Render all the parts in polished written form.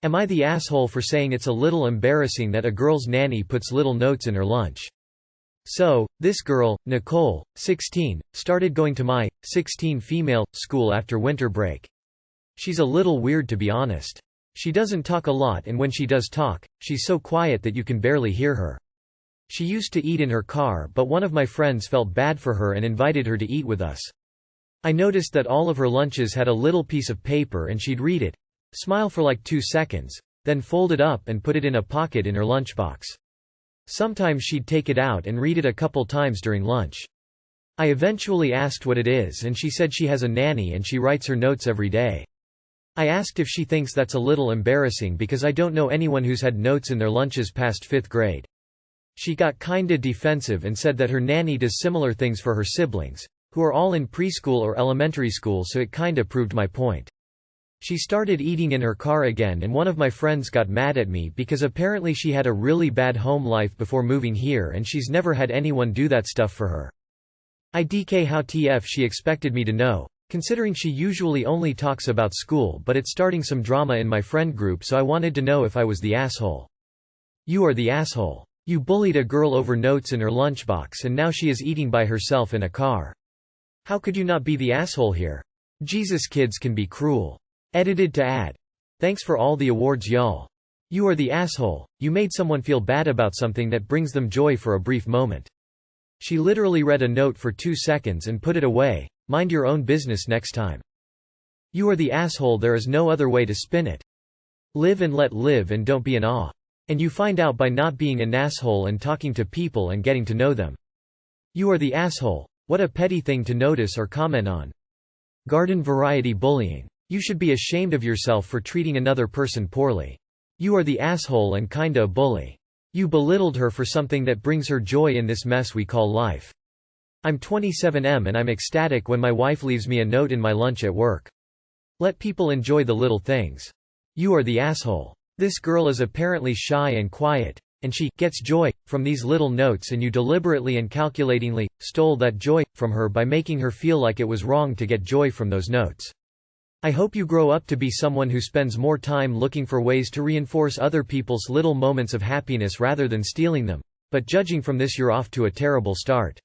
Am I the asshole for saying it's a little embarrassing that a girl's nanny puts little notes in her lunch? So, this girl, Nicole, 16, started going to my 16 female school after winter break. She's a little weird, to be honest. She doesn't talk a lot, and when she does talk, she's so quiet that you can barely hear her. She used to eat in her car, but one of my friends felt bad for her and invited her to eat with us. I noticed that all of her lunches had a little piece of paper and she'd read it, smile for like 2 seconds, then fold it up and put it in a pocket in her lunchbox. Sometimes she'd take it out and read it a couple times during lunch. I eventually asked what it is and she said she has a nanny and she writes her notes every day. I asked if she thinks that's a little embarrassing because I don't know anyone who's had notes in their lunches past 5th grade. She got kinda defensive and said that her nanny does similar things for her siblings, who are all in preschool or elementary school, so it kinda proved my point. She started eating in her car again, and one of my friends got mad at me because apparently she had a really bad home life before moving here and she's never had anyone do that stuff for her. IDK how TF she expected me to know, considering she usually only talks about school, but it's starting some drama in my friend group, so I wanted to know if I was the asshole. You are the asshole. You bullied a girl over notes in her lunchbox and now she is eating by herself in a car. How could you not be the asshole here? Jesus, kids can be cruel. Edited to add. Thanks for all the awards, y'all. You are the asshole. You made someone feel bad about something that brings them joy for a brief moment. She literally read a note for 2 seconds and put it away. Mind your own business next time. You are the asshole, there is no other way to spin it. Live and let live and don't be an awe. And you find out by not being an asshole and talking to people and getting to know them. You are the asshole. What a petty thing to notice or comment on. Garden variety bullying. You should be ashamed of yourself for treating another person poorly. You are the asshole and kinda a bully. You belittled her for something that brings her joy in this mess we call life. I'm 27M and I'm ecstatic when my wife leaves me a note in my lunch at work. Let people enjoy the little things. You are the asshole. This girl is apparently shy and quiet, and she gets joy from these little notes, and you deliberately and calculatingly stole that joy from her by making her feel like it was wrong to get joy from those notes. I hope you grow up to be someone who spends more time looking for ways to reinforce other people's little moments of happiness rather than stealing them, but judging from this, you're off to a terrible start.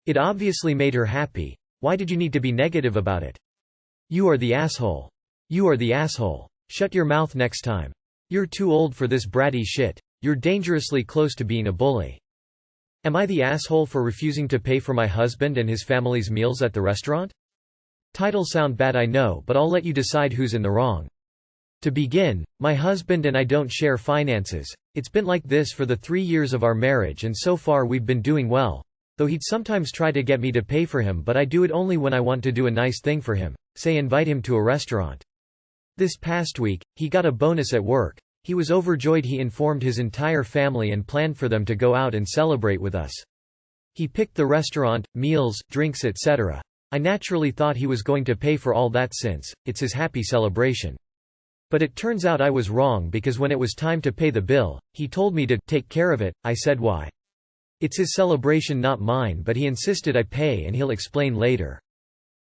It obviously made her happy. Why did you need to be negative about it? You are the asshole. You are the asshole. Shut your mouth next time. You're too old for this bratty shit. You're dangerously close to being a bully. Am I the asshole for refusing to pay for my husband and his family's meals at the restaurant? Titles sound bad, I know, but I'll let you decide who's in the wrong. To begin, my husband and I don't share finances. It's been like this for the 3 years of our marriage, and so far we've been doing well, though he'd sometimes try to get me to pay for him, but I do it only when I want to do a nice thing for him, say invite him to a restaurant. This past week, he got a bonus at work. He was overjoyed. He informed his entire family and planned for them to go out and celebrate with us. He picked the restaurant, meals, drinks, etc. I naturally thought he was going to pay for all that since it's his happy celebration. But it turns out I was wrong, because when it was time to pay the bill, he told me to take care of it. I said why? It's his celebration, not mine, but he insisted I pay and he'll explain later.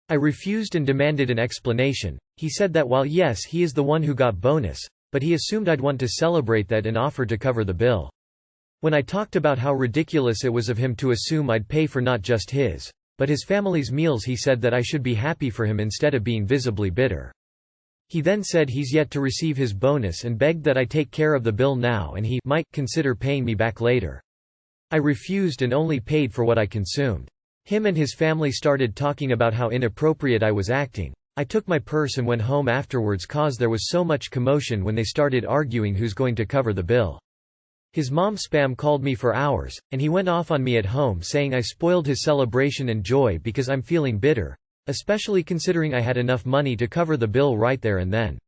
I refused and demanded an explanation. He said that while yes, he is the one who got bonus, but he assumed I'd want to celebrate that and offered to cover the bill. When I talked about how ridiculous it was of him to assume I'd pay for not just his, but his family's meals, he said that I should be happy for him instead of being visibly bitter. He then said he's yet to receive his bonus and begged that I take care of the bill now and he might consider paying me back later. I refused and only paid for what I consumed. Him and his family started talking about how inappropriate I was acting. I took my purse and went home afterwards cause there was so much commotion when they started arguing who's going to cover the bill. His mom spam called me for hours, and he went off on me at home saying I spoiled his celebration and joy because I'm feeling bitter, especially considering I had enough money to cover the bill right there and then.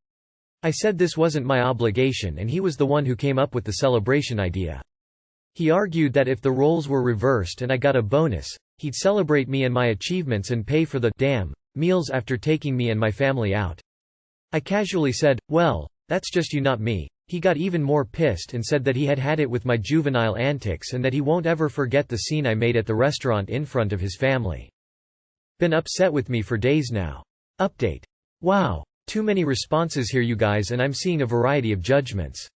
I said this wasn't my obligation and he was the one who came up with the celebration idea. He argued that if the roles were reversed and I got a bonus, he'd celebrate me and my achievements and pay for the damn meals after taking me and my family out. I casually said, well, that's just you, not me. He got even more pissed and said that he had had it with my juvenile antics and that he won't ever forget the scene I made at the restaurant in front of his family. Been upset with me for days now. Update. Wow. Too many responses here you guys, and I'm seeing a variety of judgments.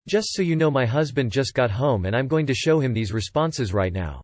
Just so you know, my husband just got home and I'm going to show him these responses right now.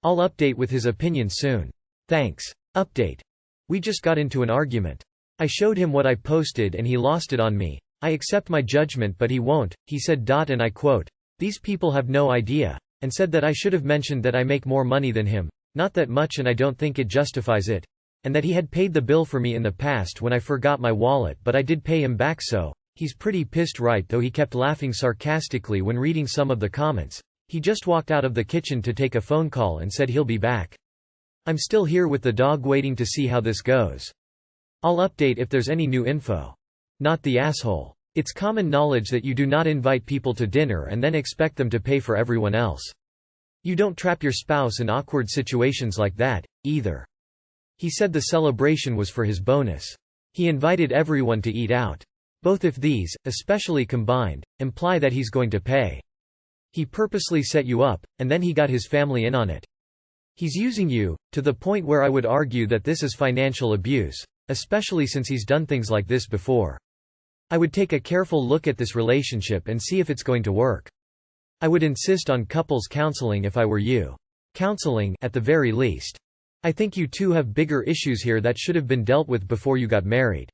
I'll update with his opinion soon. Thanks. Update. We just got into an argument. I showed him what I posted and he lost it on me. I accept my judgment but he won't, he said. And I quote, "These people have no idea," and said that I should have mentioned that I make more money than him, not that much, and I don't think it justifies it, and that he had paid the bill for me in the past when I forgot my wallet, but I did pay him back, so he's pretty pissed, right? Though he kept laughing sarcastically when reading some of the comments. He just walked out of the kitchen to take a phone call and said he'll be back. I'm still here with the dog waiting to see how this goes. I'll update if there's any new info. Not the asshole. It's common knowledge that you do not invite people to dinner and then expect them to pay for everyone else. You don't trap your spouse in awkward situations like that, either. He said the celebration was for his bonus. He invited everyone to eat out. Both if these, especially combined, imply that he's going to pay. He purposely set you up, and then he got his family in on it. He's using you, to the point where I would argue that this is financial abuse, especially since he's done things like this before. I would take a careful look at this relationship and see if it's going to work. I would insist on couples counseling if I were you. Counseling, at the very least. I think you two have bigger issues here that should have been dealt with before you got married.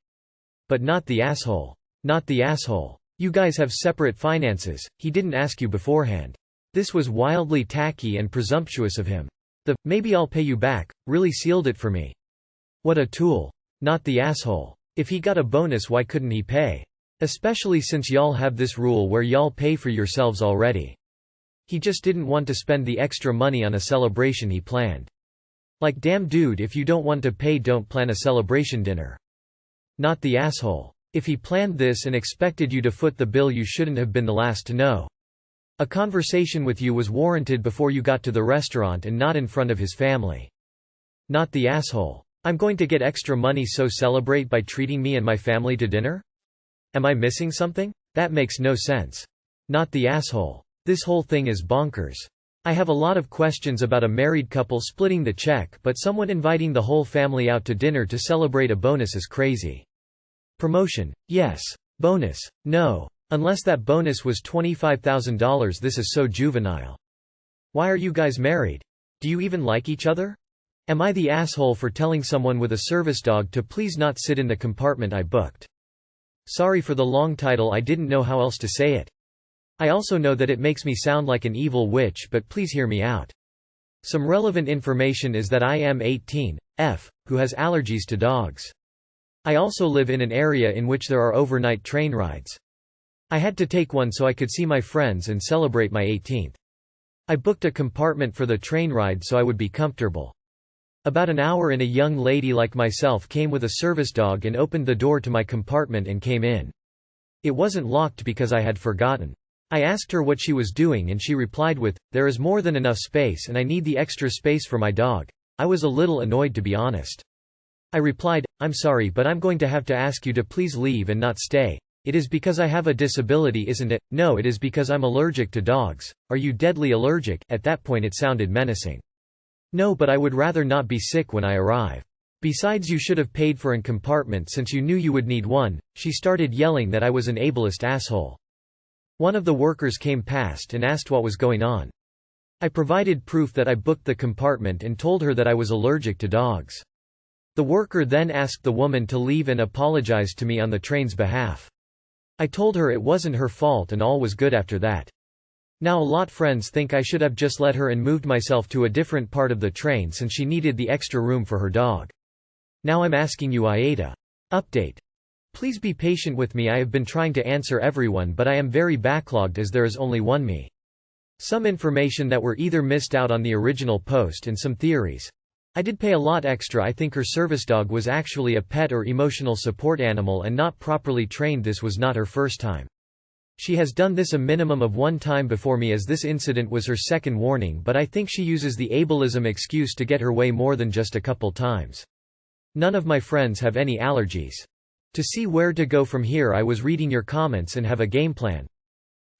But not the asshole. Not the asshole. You guys have separate finances, he didn't ask you beforehand. This was wildly tacky and presumptuous of him. The "maybe I'll pay you back" really sealed it for me. What a tool. Not the asshole. If he got a bonus, why couldn't he pay? Especially since y'all have this rule where y'all pay for yourselves already. He just didn't want to spend the extra money on a celebration he planned. Like, damn dude, if you don't want to pay, don't plan a celebration dinner. Not the asshole. If he planned this and expected you to foot the bill, you shouldn't have been the last to know. A conversation with you was warranted before you got to the restaurant and not in front of his family. Not the asshole. I'm going to get extra money, so celebrate by treating me and my family to dinner? Am I missing something? That makes no sense. Not the asshole. This whole thing is bonkers. I have a lot of questions about a married couple splitting the check, but someone inviting the whole family out to dinner to celebrate a bonus is crazy. Promotion, yes. Bonus, no. Unless that bonus was $25,000, this is so juvenile. Why are you guys married? Do you even like each other? Am I the asshole for telling someone with a service dog to please not sit in the compartment I booked? Sorry for the long title, I didn't know how else to say it. I also know that it makes me sound like an evil witch, but please hear me out. Some relevant information is that I am 18, who has allergies to dogs. I also live in an area in which there are overnight train rides. I had to take one so I could see my friends and celebrate my 18th. I booked a compartment for the train ride so I would be comfortable. About an hour in, a young lady like myself came with a service dog and opened the door to my compartment and came in. It wasn't locked because I had forgotten. I asked her what she was doing and she replied with, "There is more than enough space and I need the extra space for my dog." I was a little annoyed, to be honest. I replied, "I'm sorry, but I'm going to have to ask you to please leave and not stay. It is because I have a disability, isn't it?" "No, it is because I'm allergic to dogs." "Are you deadly allergic?" At that point it sounded menacing. "No, but I would rather not be sick when I arrive. Besides, you should have paid for an compartment since you knew you would need one." She started yelling that I was an ableist asshole. One of the workers came past and asked what was going on. I provided proof that I booked the compartment and told her that I was allergic to dogs. The worker then asked the woman to leave and apologized to me on the train's behalf. I told her it wasn't her fault and all was good after that. Now a lot friends think I should have just let her and moved myself to a different part of the train since she needed the extra room for her dog. Now I'm asking you, AITA. Update. Please be patient with me. I have been trying to answer everyone, but I am very backlogged as there is only one me. Some information that were either missed out on the original post and some theories. I did pay a lot extra. I think her service dog was actually a pet or emotional support animal and not properly trained. This was not her first time. She has done this a minimum of one time before me, as this incident was her second warning, but I think she uses the ableism excuse to get her way more than just a couple times. None of my friends have any allergies. To see where to go from here, I was reading your comments and have a game plan.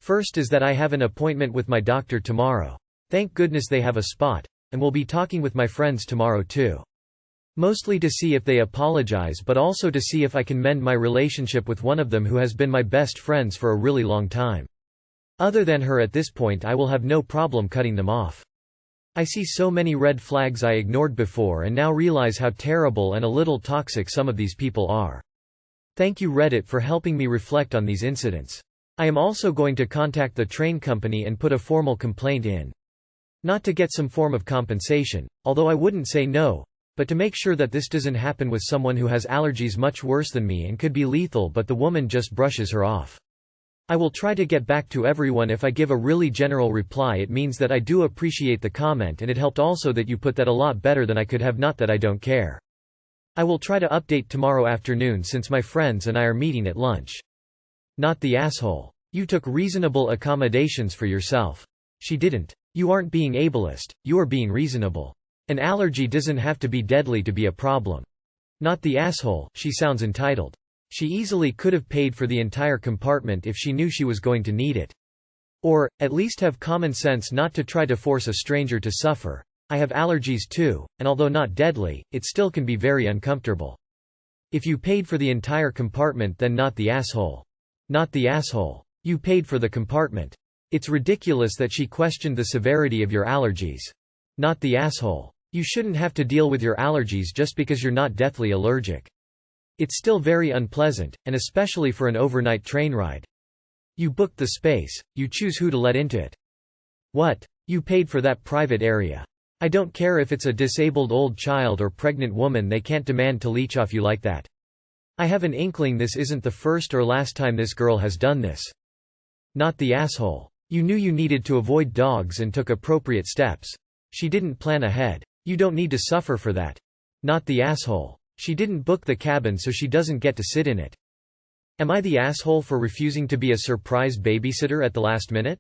First is that I have an appointment with my doctor tomorrow. Thank goodness they have a spot, and will be talking with my friends tomorrow too. Mostly to see if they apologize, but also to see if I can mend my relationship with one of them who has been my best friends for a really long time. Other than her at this point, I will have no problem cutting them off. I see so many red flags I ignored before and now realize how terrible and a little toxic some of these people are. Thank you Reddit for helping me reflect on these incidents. I am also going to contact the train company and put a formal complaint in. Not to get some form of compensation, although I wouldn't say no, but to make sure that this doesn't happen with someone who has allergies much worse than me and could be lethal, but the woman just brushes her off. I will try to get back to everyone. If I give a really general reply, it means that I do appreciate the comment, and it helped also that you put that a lot better than I could have, not that I don't care. I will try to update tomorrow afternoon since my friends and I are meeting at lunch. Not the asshole. You took reasonable accommodations for yourself. She didn't. You aren't being ableist, you are being reasonable. An allergy doesn't have to be deadly to be a problem. Not the asshole. She sounds entitled. She easily could have paid for the entire compartment if she knew she was going to need it. Or, at least have common sense not to try to force a stranger to suffer. I have allergies too, and although not deadly, it still can be very uncomfortable. If you paid for the entire compartment, then not the asshole. Not the asshole. You paid for the compartment. It's ridiculous that she questioned the severity of your allergies. Not the asshole. You shouldn't have to deal with your allergies just because you're not deathly allergic. It's still very unpleasant, and especially for an overnight train ride. You booked the space, you choose who to let into it. What? You paid for that private area. I don't care if it's a disabled old child or pregnant woman, they can't demand to leech off you like that. I have an inkling this isn't the first or last time this girl has done this. Not the asshole. You knew you needed to avoid dogs and took appropriate steps. She didn't plan ahead. You don't need to suffer for that. Not the asshole. She didn't book the cabin so she doesn't get to sit in it. Am I the asshole for refusing to be a surprise babysitter at the last minute?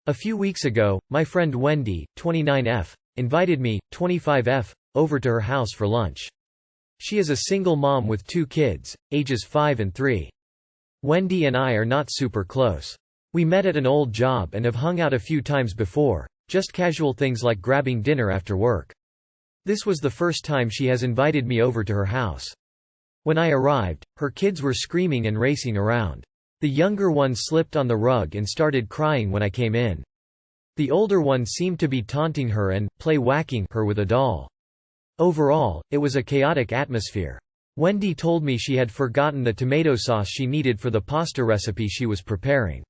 A few weeks ago, my friend Wendy, 29F, invited me, 25F, over to her house for lunch. She is a single mom with 2 kids, ages 5 and 3. Wendy and I are not super close. We met at an old job and have hung out a few times before, just casual things like grabbing dinner after work. This was the first time she has invited me over to her house. When I arrived, her kids were screaming and racing around. The younger one slipped on the rug and started crying when I came in. The older one seemed to be taunting her and whacking her with a doll. Overall, it was a chaotic atmosphere. Wendy told me she had forgotten the tomato sauce she needed for the pasta recipe she was preparing.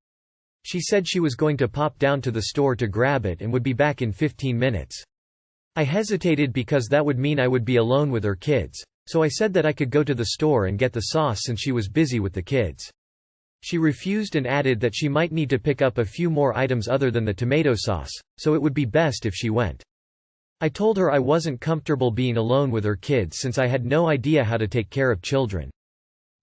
She said she was going to pop down to the store to grab it and would be back in 15 minutes. I hesitated because that would mean I would be alone with her kids, so I said that I could go to the store and get the sauce since she was busy with the kids. She refused and added that she might need to pick up a few more items other than the tomato sauce, so it would be best if she went. I told her I wasn't comfortable being alone with her kids since I had no idea how to take care of children.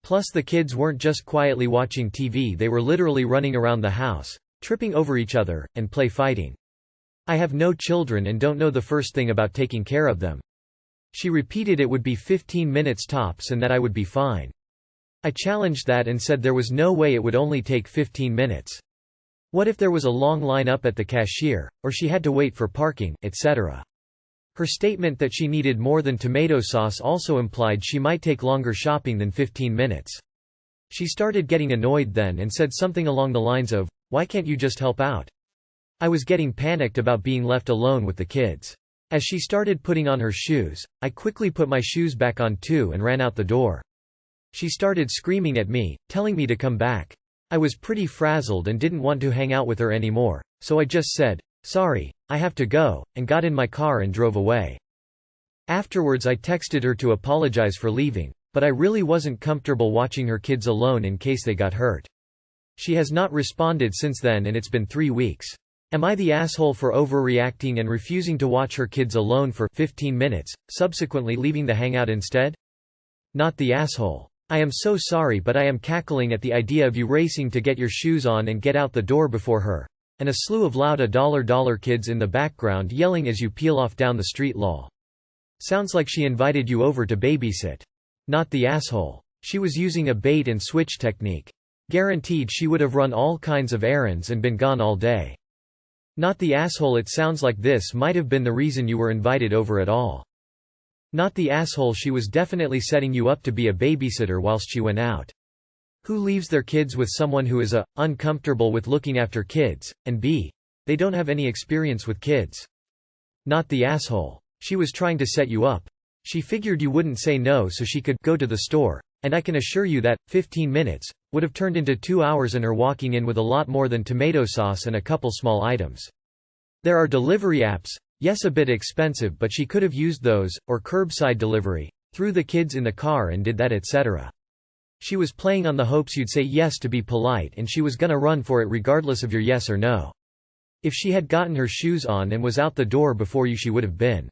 Plus the kids weren't just quietly watching TV, they were literally running around the house, tripping over each other, and fighting. I have no children and don't know the first thing about taking care of them. She repeated it would be 15 minutes tops and that I would be fine. I challenged that and said there was no way it would only take 15 minutes. What if there was a long line up at the cashier, or she had to wait for parking, etc. Her statement that she needed more than tomato sauce also implied she might take longer shopping than 15 minutes. She started getting annoyed then and said something along the lines of, "Why can't you just help out?" I was getting panicked about being left alone with the kids. As she started putting on her shoes, I quickly put my shoes back on too and ran out the door. She started screaming at me, telling me to come back. I was pretty frazzled and didn't want to hang out with her anymore, so I just said, "Sorry, I have to go," and got in my car and drove away. Afterwards I texted her to apologize for leaving, but I really wasn't comfortable watching her kids alone in case they got hurt. She has not responded since then and it's been 3 weeks. Am I the asshole for overreacting and refusing to watch her kids alone for 15 minutes, subsequently leaving the hangout instead? Not the asshole. I am so sorry, but I am cackling at the idea of you racing to get your shoes on and get out the door before her, and a slew of loud $$ kids in the background yelling as you peel off down the street. Lol. Sounds like she invited you over to babysit. Not the asshole. She was using a bait and switch technique. Guaranteed she would have run all kinds of errands and been gone all day. Not the asshole. It sounds like this might have been the reason you were invited over at all. Not the asshole, she was definitely setting you up to be a babysitter whilst she went out. Who leaves their kids with someone who is a, uncomfortable with looking after kids, and b, they don't have any experience with kids? Not the asshole. She was trying to set you up. She figured you wouldn't say no so she could go to the store, and I can assure you that 15 minutes would have turned into 2 hours and her walking in with a lot more than tomato sauce and a couple small items. There are delivery apps, yes, a bit expensive, but she could have used those, or curbside delivery, threw the kids in the car and did that, etc. She was playing on the hopes you'd say yes to be polite, and she was gonna run for it regardless of your yes or no. If she had gotten her shoes on and was out the door before you, she would have been.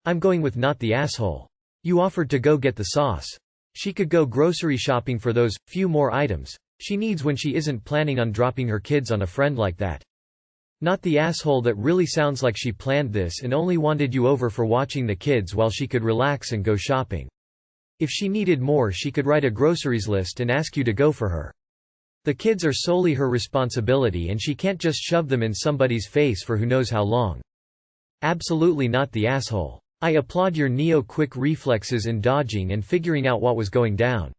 I'm going with not the asshole. You offered to go get the sauce. She could go grocery shopping for those few more items she needs when she isn't planning on dropping her kids on a friend like that. Not the asshole, that really sounds like she planned this and only wanted you over for watching the kids while she could relax and go shopping. If she needed more, she could write a groceries list and ask you to go for her. The kids are solely her responsibility and she can't just shove them in somebody's face for who knows how long. Absolutely not the asshole. I applaud your neo-quick reflexes in dodging and figuring out what was going down.